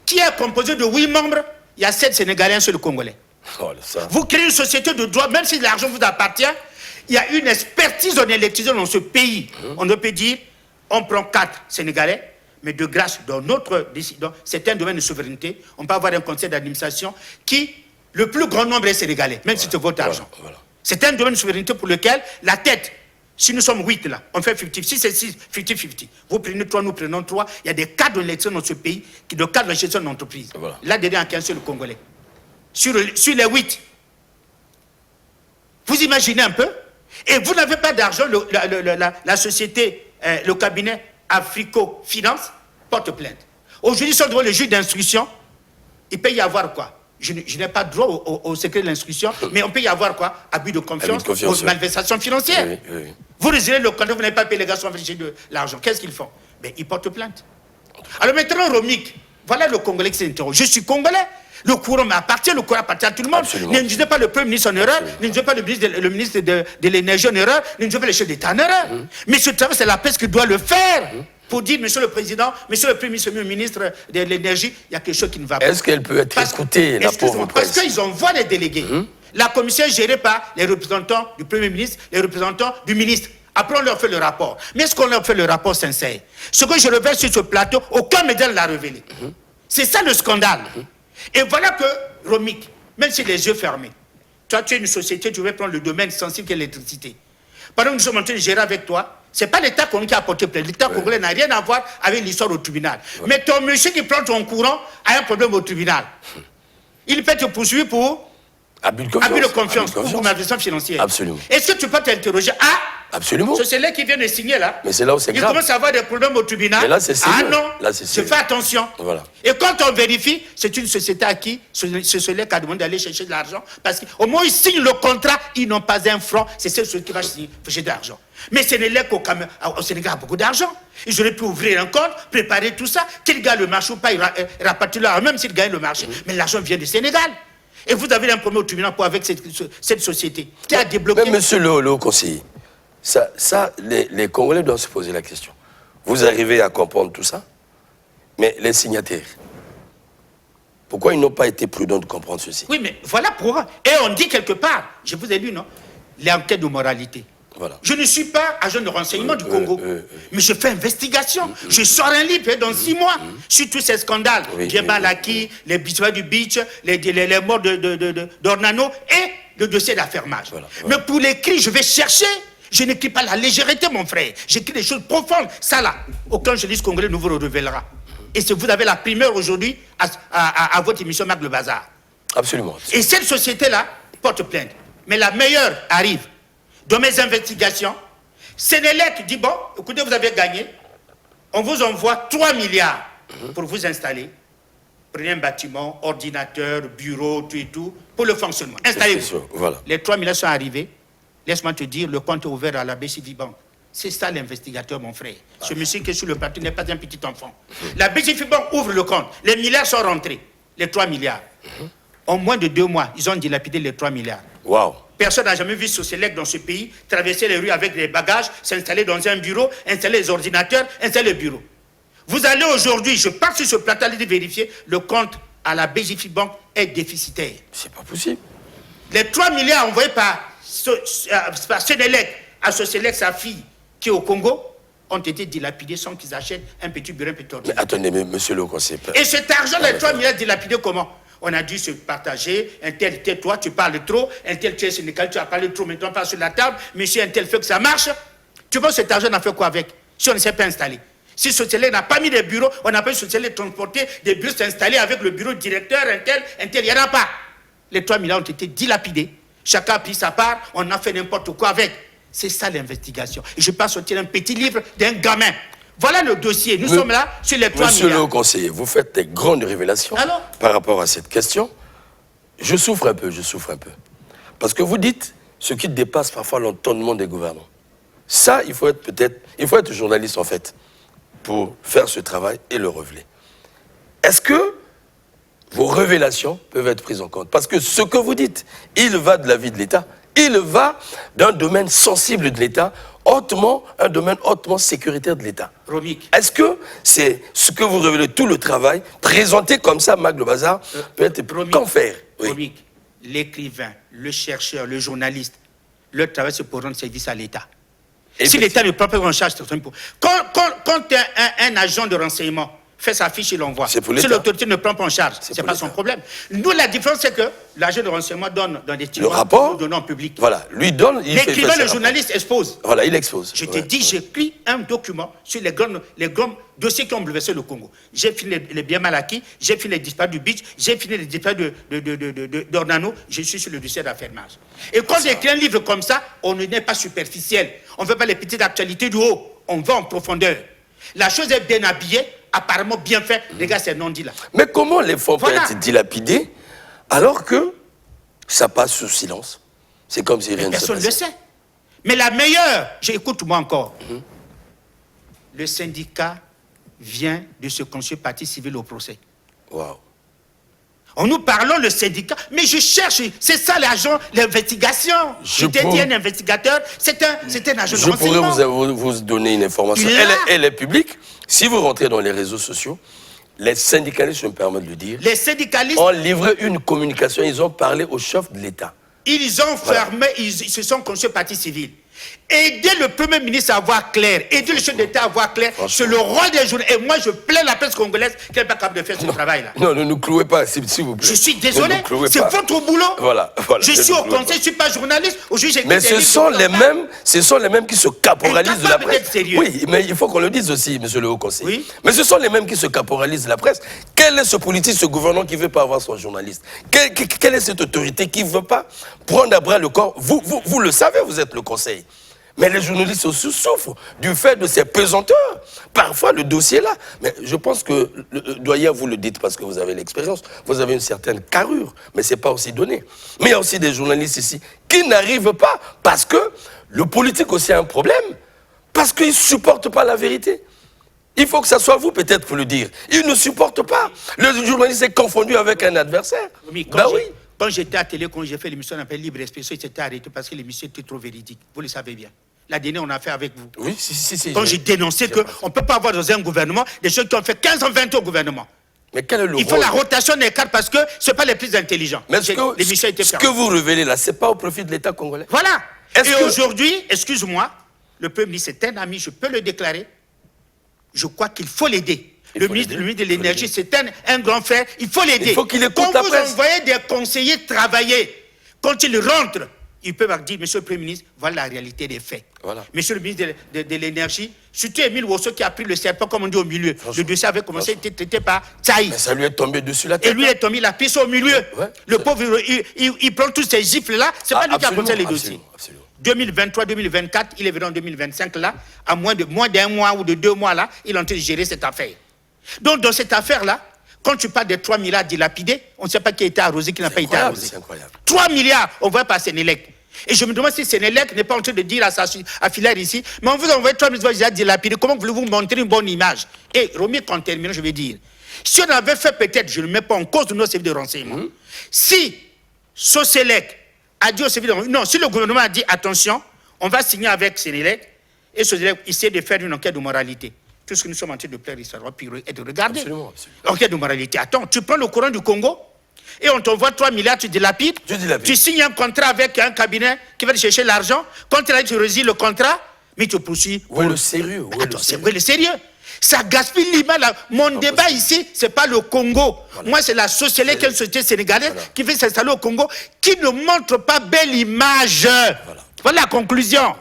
qui est composé de 8 membres, il y a 7 Sénégalais, un seul Congolais. Oh, vous créez une société de droit, même si l'argent vous appartient, il y a une expertise en électricité dans ce pays. On ne peut dire, on prend 4 Sénégalais, mais de grâce, dans certains domaines de souveraineté, on peut avoir un conseil d'administration qui, le plus grand nombre est Sénégalais, même si c'est votre argent. C'est un domaine de souveraineté pour lequel la tête, si nous sommes 8 là, on fait 50. Si c'est 6, 50-50. Vous prenez 3, nous prenons 3. Il y a des cadres d'élection dans ce pays qui de cadres de gestion d'entreprise. Là, dedans, il y a qu'un seul Congolais. Sur les 8. Vous imaginez un peu? Et vous n'avez pas d'argent, la société, le cabinet Africo Finance porte plainte. Aujourd'hui, si on devant le juge d'instruction, il peut y avoir quoi? je n'ai pas droit au secret de l'instruction, mais on peut y avoir quoi? Abus de confiance, ou malversation financière. Oui. Vous résilez le contrat, vous n'avez pas payé les gars qui ont fait de l'argent. Qu'est-ce qu'ils font? Ben, ils portent plainte. Alors maintenant, Romic, voilà le Congolais qui s'interroge. Je suis Congolais. Le courant m'appartient, le courant appartient à tout le monde. Absolument. Ne disait pas le Premier ministre en erreur, ne disait pas le ministre de l'énergie en erreur, ne disait pas le chef d'État en erreur. Mais ce travail, c'est la presse qui doit le faire. Pour dire, monsieur le président, monsieur le Premier ministre, le ministre de l'énergie, il y a quelque chose qui ne va pas. Est-ce qu'elle peut être écoutée, la pauvre presse? Parce qu'ils envoient les délégués. La commission est gérée par les représentants du Premier ministre, les représentants du ministre. Après, on leur fait le rapport. Mais est-ce qu'on leur fait le rapport sincère? Ce que je révèle sur ce plateau, aucun média ne l'a révélé. C'est ça le scandale. Et voilà que, Romic, même si les yeux fermés, toi, tu es une société, tu veux prendre le domaine sensible qu'est l'électricité. Pendant que nous sommes en train de gérer avec toi, ce n'est pas l'État congolais qui a apporté plainte. L'État congolais n'a rien à voir avec l'histoire au tribunal. Mais ton monsieur qui prend ton courant a un problème au tribunal. Il peut te poursuivre pour abus de confiance ou pour malversation financière. Absolument. Est-ce que tu peux t'interroger? Absolument. C'est celui qui vient de signer là. Mais c'est là où c'est grave. Il commence à avoir des problèmes au tribunal. Mais là, c'est sérieux. Ah non, là, c'est je fais attention. Voilà. Et quand on vérifie, c'est une société à qui c'est celui qui a demandé d'aller chercher de l'argent. Parce qu'au moment où ils signent le contrat, ils n'ont pas un franc. C'est celui qui va chercher de l'argent. Mais Sénélec au Sénégal a beaucoup d'argent. Ils auraient pu ouvrir un compte, préparer tout ça. Qu'il gagne le marché ou pas, il rapatrie l'argent, même s'il gagne le marché. Mais l'argent vient du Sénégal. Et vous avez un problème au tribunal pour avec cette société qui a débloqué. Mais monsieur le conseiller, les Congolais doivent se poser la question. Vous arrivez à comprendre tout ça, mais les signataires, pourquoi ils n'ont pas été prudents de comprendre ceci? Oui, mais voilà pourquoi. Et on dit quelque part, je vous ai lu, non? L'enquête de moralité. Voilà. Je ne suis pas agent de renseignement du Congo, mais je fais investigation. Je sors un livre dans 6 mois sur tous ces scandales. Laki, les bituaires du beach, les morts d'Ornano et le dossier d'affermage. Voilà. Mais pour l'écrit, je vais chercher. Je n'écris pas la légèreté, mon frère. J'écris des choses profondes. Ça là, aucun journaliste congolais ne vous le révélera. Et si vous avez la primeur aujourd'hui à votre émission Marc le Bazar. Absolument. Et cette société-là porte plainte. Mais la meilleure arrive. Dans mes investigations, Sénélec dit, bon, écoutez, vous avez gagné. On vous envoie 3 milliards pour vous installer. Prenez un bâtiment, ordinateur, bureau, tout et tout, pour le fonctionnement. Installez-vous. Voilà. Les 3 milliards sont arrivés. Laisse-moi te dire, le compte est ouvert à la BCV Bank. C'est ça l'investigateur, mon frère. Ce monsieur qui est sur le plateau n'est pas un petit enfant. La BCV Bank ouvre le compte. Les milliards sont rentrés. Les 3 milliards. En moins de 2 mois, ils ont dilapidé les 3 milliards. Waouh. Personne n'a jamais vu Sociélec dans ce pays traverser les rues avec des bagages, s'installer dans un bureau, installer les ordinateurs, installer le bureau. Vous allez aujourd'hui, je pars sur ce plateau, allez vérifier, le compte à la BJF Bank est déficitaire. C'est pas possible. Les 3 milliards envoyés par Sénélec à Sociélec, sa fille, qui est au Congo, ont été dilapidés sans qu'ils achètent un petit bureau, un petit ordinateur. Mais attendez, monsieur le conseiller. Et cet argent, les 3 milliards dilapidés comment? On a dû se partager, un tel, toi, tu parles trop, un tel, tu es syndical, tu as parlé trop, maintenant pas sur la table, monsieur, un tel fait que ça marche. Tu vois, cet argent, on a fait quoi avec? Si on ne s'est pas installé. Si Sociélec n'a pas mis des bureaux, on n'a pas eu Sociélec transporter des bureaux s'installer avec le bureau directeur, un tel, il n'y en a pas. Les 3 milliards ont été dilapidés. Chacun a pris sa part, on a fait n'importe quoi avec. C'est ça l'investigation. Et je ne vais pas sortir un petit livre d'un gamin. Voilà le dossier. Nous sommes là sur les 3 milliards. Monsieur le conseiller, vous faites des grandes révélations par rapport à cette question. Je souffre un peu. Parce que vous dites ce qui dépasse parfois l'entendement des gouvernants. Ça, il faut être journaliste en fait, pour faire ce travail et le révéler. Est-ce que vos révélations peuvent être prises en compte? Parce que ce que vous dites, il va de la vie de l'État, il va d'un domaine sensible de l'État, un domaine hautement sécuritaire de l'État. Est-ce que c'est ce que vous révélez, tout le travail, présenté comme ça, Marc le Bazar, peut-être qu'en faire? Romic, l'écrivain, le chercheur, le journaliste, leur travail, c'est pour rendre service à l'État. Si l'État ne prend pas en charge, c'est pour... Quand un agent de renseignement fait sa fiche et l'envoie, si l'autorité ne prend pas en charge, c'est pas son problème. Nous, la différence, c'est que l'agent de renseignement donne dans des tiroirs, le rapport, nous donnons en public. Voilà, lui donne, il fait l'écrivain, le journaliste expose. Voilà, il expose. Je te dis, j'écris un document sur les grands dossiers qui ont bouleversé le Congo. J'ai fini les biens mal acquis, j'ai fini les disparus du beach, j'ai fini les disparus d'Ornano, je suis sur le dossier d'affermage. Et quand j'écris un livre comme ça, on n'est pas superficiel. On ne fait pas les petites actualités du haut, on va en profondeur. La chose est bien habillée, apparemment bien fait. Les gars, c'est non dit là. Mais comment les fonds peuvent être dilapidés Alors que ça passe sous silence. C'est comme si rien ne se passait. Personne ne le sait. Mais la meilleure, écoute-moi encore. Le syndicat vient de se constituer partie civile au procès. Waouh. Nous parlons le syndicat, mais je cherche, c'est ça l'agent, l'investigation. Je t'ai dit un investigateur, c'est un agent de renseignement. Je pourrais vous donner une information. Elle est publique. Si vous rentrez dans les réseaux sociaux, les syndicalistes, je me permets de le dire, les syndicalistes ont livré une communication, ils ont parlé au chef de l'État. Ils ont fermé, ils se sont constitués partie civile. Aider le Premier ministre à voir clair, aider le chef d'État à voir clair, c'est le rôle des journalistes. Et moi, je plains la presse congolaise qui n'est pas capable de faire ce travail-là. Non, ne nous clouez pas, s'il vous plaît. Je suis désolé, c'est votre boulot. Voilà. Je suis au conseil, je ne suis pas journaliste. Mais ce sont les mêmes qui se caporalisent de la presse. Oui, mais il faut qu'on le dise aussi, monsieur le haut conseiller. Oui. Mais ce sont les mêmes qui se caporalisent de la presse. Quel est ce politique, ce gouvernement qui ne veut pas avoir son journaliste? Quelle est cette autorité qui ne veut pas prendre à bras le corps? Vous le savez, vous êtes le conseil. Mais les journalistes aussi souffrent du fait de ces pesanteurs. Parfois, le dossier est là. Mais je pense que, doyen, vous le dites parce que vous avez l'expérience, vous avez une certaine carrure, mais ce n'est pas aussi donné. Mais il y a aussi des journalistes ici qui n'arrivent pas parce que le politique aussi a un problème, parce qu'ils ne supportent pas la vérité. Il faut que ça soit vous peut-être pour le dire. Ils ne supportent pas. Le journaliste est confondu avec un adversaire. Oui, quand j'étais à télé, quand j'ai fait l'émission, on appelle Libre Expression, il s'était arrêté parce que l'émission était trop véridique. Vous le savez bien. La dernière, on a fait avec vous. Oui, si. Quand j'ai dénoncé qu'on ne peut pas avoir dans un gouvernement des gens qui ont fait 15 ans, 20 ans au gouvernement. Mais quel est le rôle? Il faut la rotation des cartes parce que ce ne sont pas les plus intelligents. Mais ce que vous révélez là, ce n'est pas au profit de l'État congolais. Voilà. Et aujourd'hui, excuse-moi, le Premier ministre est un ami, je peux le déclarer. Je crois qu'il faut l'aider. Le ministre de l'Énergie, c'est un grand frère, il faut l'aider. Il faut qu'il écoute la presse. Quand vous envoyez des conseillers travailler, quand ils rentrent, ils peuvent dire, monsieur le Premier ministre, voilà la réalité des faits. Voilà. Monsieur le ministre de l'Énergie, surtout Émile Wosso qui a pris le serpent, comme on dit, au milieu. Le dossier avait commencé à être traité par Tsaï. Mais ça lui est tombé dessus la tête. Et lui est tombé, il a pris ça au milieu. Le pauvre, il prend tous ces gifles-là, c'est pas lui qui a commencé les dossiers. 2023, 2024, il est venu en 2025 là, à moins d'un mois ou de 2 mois là, il est en train de gérer cette affaire. Donc dans cette affaire-là, quand tu parles de 3 milliards dilapidés, on ne sait pas qui a été arrosé, qui n'a pas été arrosé. C'est incroyable. 3 milliards, on voit par Sénélec. Et je me demande si Sénélec n'est pas en train de dire à Filaire ici, mais on vous envoie 3 milliards dilapidés, comment voulez-vous montrer une bonne image? Et Romy, en terminant, je vais dire, si on avait fait peut-être, je ne mets pas en cause de nos services de renseignement, si Soselec a dit au service de renseignement, non, si le gouvernement a dit attention, on va signer avec Sénélec, et Soselec essaie de faire une enquête de moralité. Tout ce que nous sommes en train de plaire, il faudra et de regarder. Absolument. Enquête de moralité. Attends, tu prends le courant du Congo et on t'envoie 3 milliards, tu dilapides. Tu signes un contrat avec un cabinet qui va te chercher l'argent. Quand tu résilies le contrat, mais tu poursuis. Où est le sérieux? Attends, c'est vrai le sérieux. Ça gaspille l'image. Mon débat ici, ce n'est pas le Congo. Voilà. Moi, c'est la société, quelle société sénégalaise qui veut s'installer au Congo, qui ne montre pas belle image. Voilà la conclusion.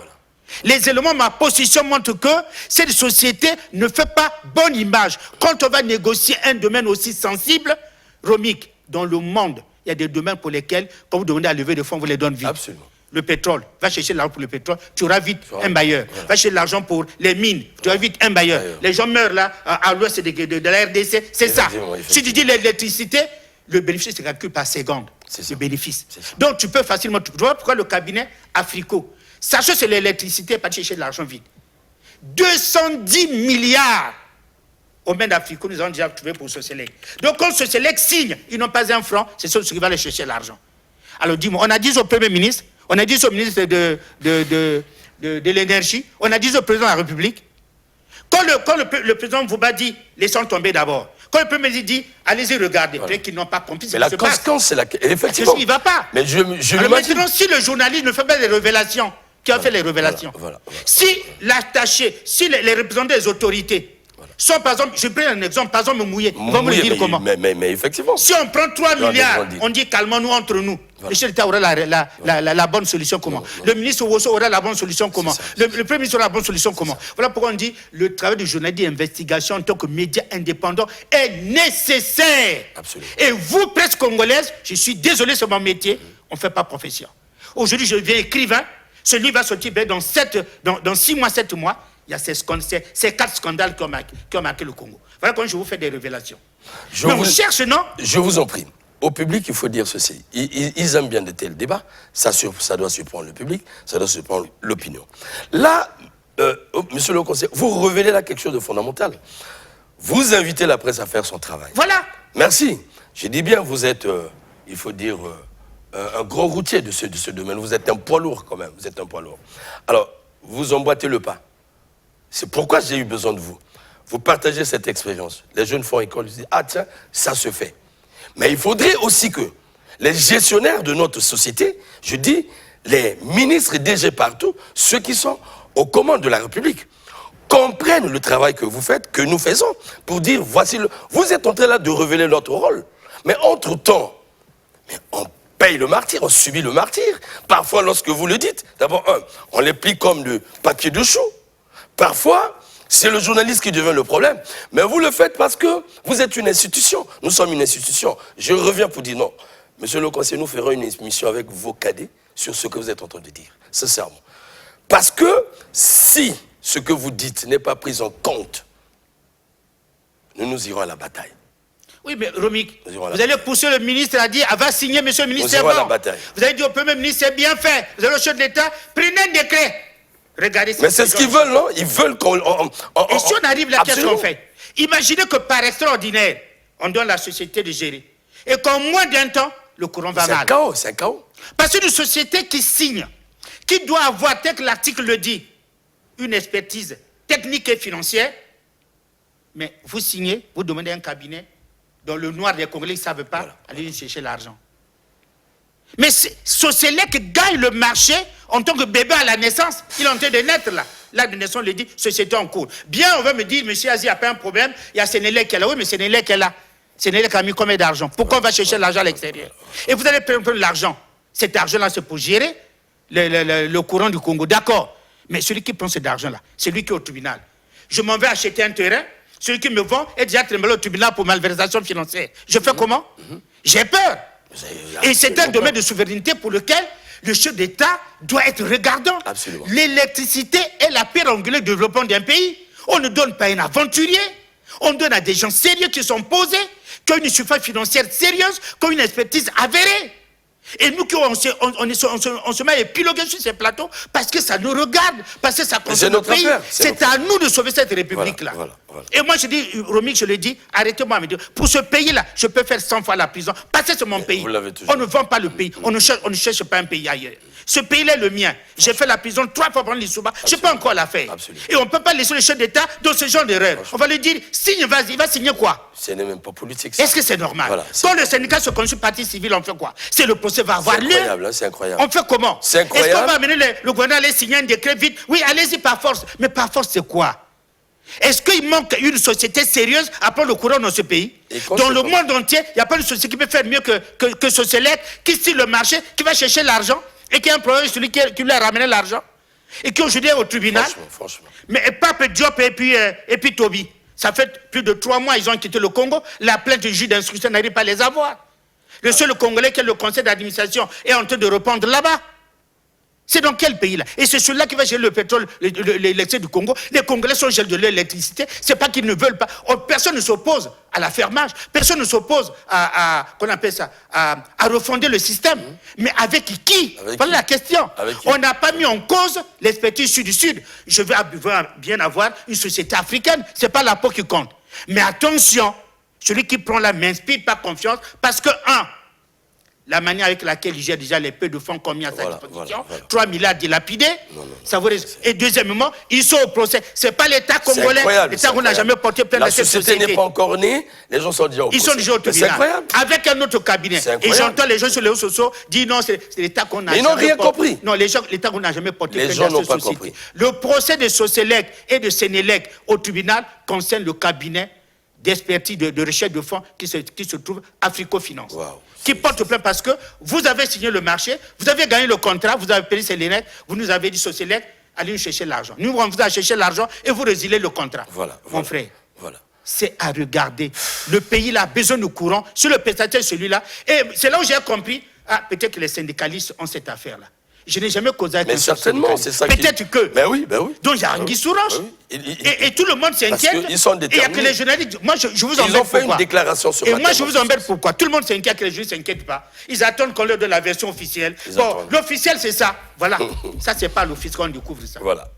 Les éléments de ma position montrent que cette société ne fait pas bonne image. Quand on va négocier un domaine aussi sensible, Romik, dans le monde, il y a des domaines pour lesquels, quand vous demandez à lever des fonds, vous les donnez vite. Absolument. Le pétrole, va chercher l'argent pour le pétrole, tu auras vite un bailleur. Voilà. Va chercher l'argent pour les mines, tu auras vite un bailleur. Les gens meurent là, à l'ouest de la RDC, c'est ça. Si tu dis l'électricité, le bénéfice se calcule par seconde. C'est le bénéfice. Donc tu peux facilement... Tu vois pourquoi le cabinet Africo, sachez que c'est l'électricité, pas de chercher de l'argent vite. 210 milliards au mains d'Africo, nous avons déjà trouvé pour Soselec. Donc quand Soselec signe, ils n'ont pas un franc, c'est ceux qui vont aller chercher l'argent. Alors dis-moi, on a dit au Premier ministre, on a dit au ministre de l'Énergie, on a dit au président de la République, quand le président Vouba dit, laissons tomber d'abord. Quand le Premier ministre dit, allez-y regarder, peut-être qu'ils n'ont pas compris ce qui se passe. Mais la conséquence, c'est la... Effectivement. Il ne va pas. Mais je alors maintenant, si le journaliste ne fait pas des révélations, qui a fait les révélations? Si l'attaché, si les représentants des autorités, sont par exemple, je prends un exemple, par exemple Mouillé, on va me le dire comment. Mais effectivement. Si on prend 3 milliards, on dit calmons-nous entre nous. Le chef d'État aura la bonne solution comment? Le ministre Wosso aura la bonne solution comment? Le Premier ministre aura la bonne solution comment? Voilà pourquoi on dit le travail du journaliste d'investigation en tant que média indépendant est nécessaire. Absolument. Et vous, presse congolaise, je suis désolé, c'est mon métier, on ne fait pas profession. Aujourd'hui, je deviens écrivain. Ce livre va sortir dans 6 mois, 7 mois. Il y a ces 4 scandales qui ont marqué le Congo. Voilà quand je vous fais des révélations. On cherche, non? Je vous en prie. au public, il faut dire ceci. Ils aiment bien de tels débats. Ça doit surprendre le public, ça doit surprendre l'opinion. Là, monsieur le conseiller, vous révélez là quelque chose de fondamental. Vous invitez la presse à faire son travail. Voilà. Merci. Je dis bien, vous êtes, il faut dire, un gros routier de ce domaine. Vous êtes un poids lourd quand même. Vous êtes un poids lourd. Alors, vous emboîtez le pas. C'est pourquoi j'ai eu besoin de vous. Vous partagez cette expérience. Les jeunes font école, ils disent, ah tiens, ça se fait. Mais il faudrait aussi que les gestionnaires de notre société, je dis, les ministres et DG partout, ceux qui sont aux commandes de la République, comprennent le travail que vous faites, que nous faisons, pour dire, voici le... Vous êtes en train là de révéler notre rôle. Mais entre-temps, on paye le martyr, on subit le martyr. Parfois, lorsque vous le dites, d'abord, on les plie comme de papier de chou. Parfois, c'est le journaliste qui devient le problème. Mais vous le faites parce que vous êtes une institution. Nous sommes une institution. Je reviens pour dire non. Monsieur le conseiller, nous ferons une émission avec vos cadets sur ce que vous êtes en train de dire. Sincèrement. Parce que si ce que vous dites n'est pas pris en compte, nous irons à la bataille. Oui, mais Romik, vous allez pousser le ministre à dire, va signer, monsieur le ministre, c'est bon. Vous allez dire au Premier ministre, c'est bien fait. Vous allez au chef de l'État, prenez un décret. Regardez. Mais c'est ce qu'ils veulent, non? Ils veulent qu'on... Et si on arrive là, qu'est-ce qu'on fait? Imaginez que par extraordinaire, on donne la société de gérer. Et qu'en moins d'un temps, le courant va mal. C'est un chaos. Parce qu'une société qui signe, qui doit avoir, tel que l'article le dit, une expertise technique et financière, mais vous signez, vous demandez un cabinet, dans le noir des Congolais, ils ne savent pas, aller chercher l'argent. Mais Soselec gagne le marché en tant que bébé à la naissance. Il est en train de naître là. L'acte de naissance le dit, société en cours. Bien, on va me dire, monsieur Azi, il n'y a pas un problème, il y a Sénélec qui est là. Oui, mais Sénélec est là. Sénélec a mis combien d'argent? Pourquoi on va chercher l'argent à l'extérieur? Et vous allez prendre l'argent. Cet argent-là, c'est pour gérer le courant du Congo. D'accord. Mais celui qui prend cet argent-là, c'est lui qui est au tribunal. Je m'en vais acheter un terrain. Celui qui me vend est déjà tremblé au tribunal pour malversation financière. Je fais comment? J'ai peur. Et c'est un domaine de souveraineté pour lequel le chef d'État doit être regardant. L'électricité est la pierre angulaire du développement d'un pays. On ne donne pas à un aventurier. On donne à des gens sérieux qui sont posés, qui ont une surface financière sérieuse, qui ont une expertise avérée. Et nous, on se met à épiloguer sur ces plateaux parce que ça nous regarde, parce que ça concerne notre pays. C'est à nous de sauver cette République-là. Voilà. Et moi, je dis, Romik, je le dis, arrêtez-moi à me dire, pour ce pays-là, je peux faire 100 fois la prison, parce que c'est mon pays. On ne vend pas le pays, on ne cherche pas un pays ailleurs. Ce pays-là est le mien. J'ai fait la prison 3 fois pendant l'Issouba, je peux encore la faire. Et on ne peut pas laisser le chef d'État dans ce genre d'erreur. On va lui dire, signe, vas-y, il va signer quoi? Ce n'est même pas politique. Est-ce que c'est normal? Quand le syndicat se constitue partie civile, on fait quoi? C'est le procès va avoir lieu. C'est incroyable. On fait comment? C'est incroyable. Est-ce qu'on va amener le gouvernement à aller signer un décret vite? Oui, allez-y par force. Mais par force, c'est quoi? Est-ce qu'il manque une société sérieuse à prendre le courant dans ce pays? Dans le monde entier, il n'y a pas de société qui peut faire mieux que Soselec, qui signe le marché, qui va chercher l'argent et qui a un problème celui qui lui a ramené l'argent et qui aujourd'hui est au tribunal. Franchement. Mais Pape Diop et puis Toby, ça fait plus de 3 mois ils ont quitté le Congo. La plainte du juge d'instruction n'arrive pas à les avoir. Le seul Congolais qui est le conseil d'administration est en train de répondre là-bas. C'est dans quel pays là? Et c'est celui-là qui va gérer le pétrole, l'électricité du Congo. Les Congolais sont gérés de l'électricité. C'est pas qu'ils ne veulent pas. Personne ne s'oppose à la fermage. Personne ne s'oppose à refonder le système. Mais avec qui? Voilà la question. On n'a pas mis en cause l'expertise sud-sud. Je veux bien avoir une société africaine. C'est pas la peau qui compte. Mais attention, celui qui prend la m'inspire pas confiance parce que, la manière avec laquelle il gère déjà les peu de fonds qu'on a mis à sa disposition, 3 milliards dilapidés, et deuxièmement, ils sont au procès. Ce n'est pas l'État congolais, l'État qu'on n'a jamais porté plainte à cette société. La société n'est pas encore née, les gens sont déjà au procès. Ils sont déjà au tribunal. C'est incroyable. Avec un autre cabinet. Et j'entends les gens sur les réseaux sociaux dire non, c'est l'État qu'on n'a jamais porté. Ils n'ont rien compris. Non, l'État qu'on n'a jamais porté plainte à cette société. Compris. Le procès de Soselec et de Sénélec au tribunal concerne le cabinet d'expertise de recherche de fonds qui se trouve Africo-Finance. Qui porte plainte parce que vous avez signé le marché, vous avez gagné le contrat, vous avez payé Sénélec, vous nous avez dit Soselec, allez nous chercher l'argent. Nous, on vous a cherché l'argent et vous résiliez le contrat. Mon frère. C'est à regarder. Le pays là a besoin de courant. Sur le prestataire, celui-là. Et c'est là où j'ai compris, peut-être que les syndicalistes ont cette affaire-là. Je n'ai jamais causé avec Mais un chef certainement, syndicaliste. c'est ça Peut-être que. Ben oui, ben oui. Donc il y a Anguille sous roche. Ben oui. Et tout le monde s'inquiète. Parce qu'ils sont Et il n'y a que déterminés. les journalistes. Moi, je vous embête. Ils ont fait pourquoi. une déclaration ce Et matin. moi, je vous embête pourquoi. Tout le monde s'inquiète, que les journalistes ne s'inquiètent pas. Ils attendent qu'on leur donne la version officielle. Bon, l'officiel, c'est ça. Voilà. Ça, c'est pas l'officiel qu'on découvre ça. Voilà.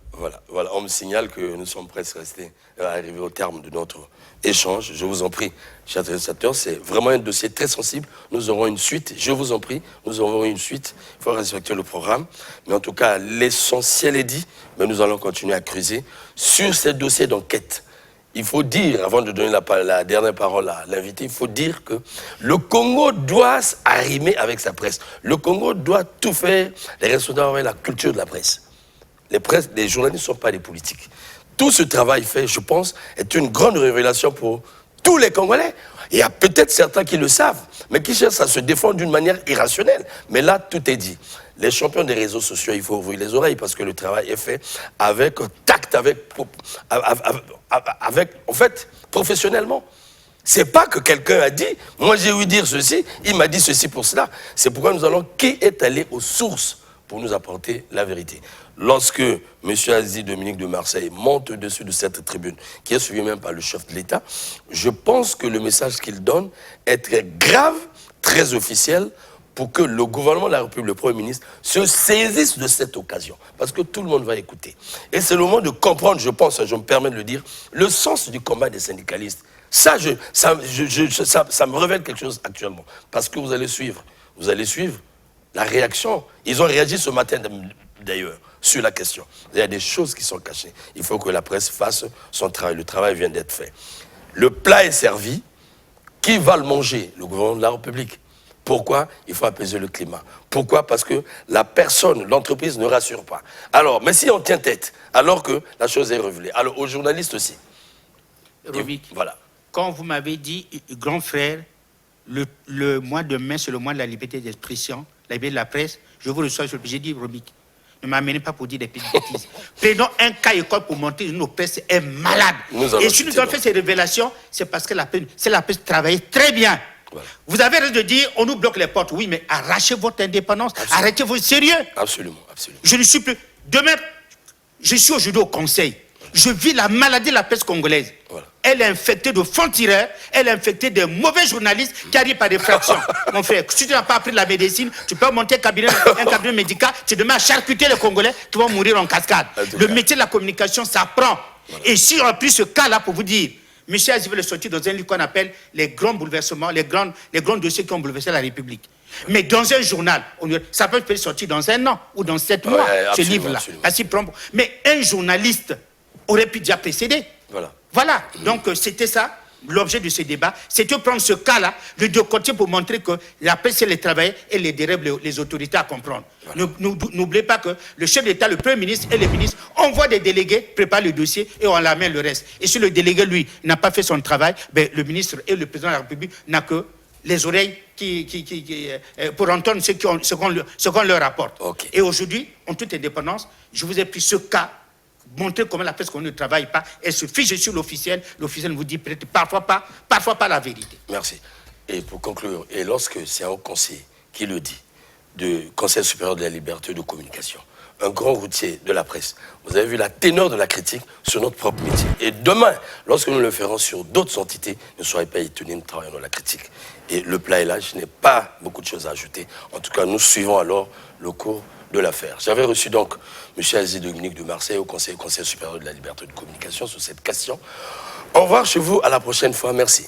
On me signale que nous sommes presque arrivés au terme de notre échange. Je vous en prie, chers téléspectateurs, c'est vraiment un dossier très sensible. Nous aurons une suite. Je vous en prie, nous aurons une suite. Il faut respecter le programme. Mais en tout cas, l'essentiel est dit. Mais nous allons continuer à creuser sur ces dossiers d'enquête. Il faut dire, avant de donner la dernière parole à l'invité, il faut dire que le Congo doit arrimer avec sa presse. Le Congo doit tout faire. Les responsables avec la culture de la presse. Les journalistes ne sont pas des politiques. Tout ce travail fait, je pense, est une grande révélation pour tous les Congolais. Il y a peut-être certains qui le savent, mais qui cherchent à se défendre d'une manière irrationnelle. Mais là, tout est dit. Les champions des réseaux sociaux, il faut ouvrir les oreilles parce que le travail est fait avec tact, en fait, professionnellement. C'est pas que quelqu'un a dit, moi j'ai ouï dire ceci, il m'a dit ceci pour cela. C'est pourquoi nous allons, qui est allé aux sources pour nous apporter la vérité. Lorsque M. Aziz Dominique de Marseille monte au-dessus de cette tribune, qui est suivi même par le chef de l'État, je pense que le message qu'il donne est très grave, très officiel, pour que le gouvernement de la République, le Premier ministre, se saisisse de cette occasion. Parce que tout le monde va écouter. Et c'est le moment de comprendre, je pense, je me permets de le dire, le sens du combat des syndicalistes. Ça me révèle quelque chose actuellement. Parce que vous allez suivre la réaction. Ils ont réagi ce matin d'ailleurs sur la question. Il y a des choses qui sont cachées. Il faut que la presse fasse son travail. Le travail vient d'être fait. Le plat est servi. Qui va le manger? Le gouvernement de la République. Pourquoi? Il faut apaiser le climat. Pourquoi? Parce que la personne, l'entreprise ne rassure pas. Alors, mais si on tient tête, alors que la chose est révélée. Alors, aux journalistes aussi. Robic, voilà. Quand vous m'avez dit, grand frère, le mois de mai, c'est le mois de la liberté d'expression, la liberté de la presse, je vous reçois, j'ai dit, Robic, ne m'amenez pas pour dire des petites bêtises. Prenons un cas école pour montrer que notre presse est malade. Et si nous avons fait ces révélations, c'est parce que la presse travaille très bien. Voilà. Vous avez raison de dire, on nous bloque les portes. Oui, mais arrachez votre indépendance, arrêtez vos sérieux. Absolument. Je ne suis plus... Demain, je suis aujourd'hui au conseil. Je vis la maladie de la presse congolaise. Voilà. Elle est infectée de francs-tireurs, elle est infectée de mauvais journalistes qui arrivent par des fractions. Mon frère, si tu n'as pas appris de la médecine, tu peux monter un cabinet médical, tu demandes à charcuter les Congolais qui vont mourir en cascade. Le métier de la communication, ça prend. Voilà. Et si on a pris ce cas-là pour vous dire, M. Aziz veut le sortir dans un livre qu'on appelle les grands bouleversements, les grands dossiers qui ont bouleversé la République. Mais dans un journal, ça peut être sorti dans 1 an ou dans 7 mois, ce livre-là. Mais un journaliste aurait pu déjà précéder. Voilà. Donc c'était ça, l'objet de ce débat. C'était prendre ce cas-là, le décortiquer pour montrer que la presse, c'est le travail et les dérègles les autorités à comprendre. Voilà. N'oubliez pas que le chef d'État, le Premier ministre et les ministres envoient des délégués, préparent le dossier et on l'amène le reste. Et si le délégué, lui, n'a pas fait son travail, ben, le ministre et le président de la République n'ont que les oreilles pour entendre ce qu'on leur apporte. Okay. Et aujourd'hui, en toute indépendance, je vous ai pris ce cas, montrer comment la presse qu'on ne travaille pas, elle se fiche sur l'officiel vous dit peut-être parfois pas la vérité. Merci. Et pour conclure, et lorsque c'est un conseiller qui le dit, du Conseil supérieur de la liberté de communication, un grand routier de la presse, vous avez vu la teneur de la critique sur notre propre métier. Et demain, lorsque nous le ferons sur d'autres entités, ne soyez pas étonnés, nous travaillons dans la critique. Et le plat est là, je n'ai pas beaucoup de choses à ajouter. En tout cas, nous suivons alors le cours de l'affaire. J'avais reçu donc M. Aziz Dominique de Marseille au Conseil supérieur de la liberté de communication sur cette question. Au revoir chez vous, à la prochaine fois. Merci.